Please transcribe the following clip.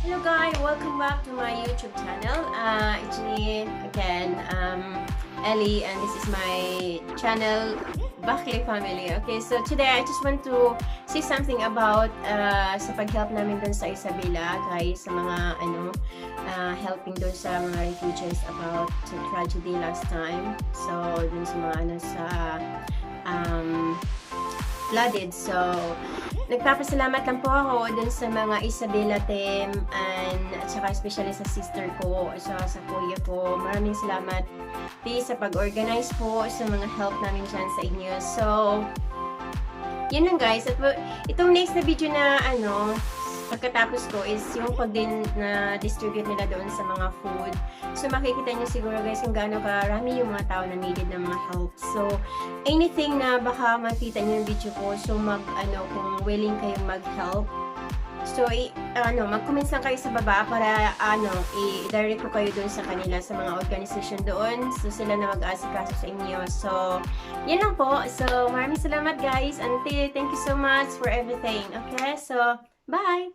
Hello guys, welcome back to my YouTube channel. It's me again, Ellie, and this is my channel, Bakli Family. Okay, so today I just want to say something about sa pag-help namin dun sa Isabela, guys, sa mga helping dun sa mga refugees about the tragedy last time. So dun sa mga flooded. So nagpapasalamat lang po ako dun sa mga Isabela team at saka especially sa sister ko, sa kuya ko. Maraming salamat please sa pag-organize po sa mga help namin dyan sa inyo. So, yun lang guys. At itong next na video na pagkatapos ko is yung pag din na distribute nila doon sa mga food. So makikita niyo siguro guys kung gaano karami yung mga tao na needed ng mga help. So anything na baka makita niyo yung video ko, so kung willing kayong mag-help, so mag-comment lang kayo sa baba para i-direct ko kayo doon sa kanila, sa mga organization doon. So sila na mag-aasikaso sa inyo. So yan lang po. So maraming salamat guys. Auntie, thank you so much for everything. Okay, so bye!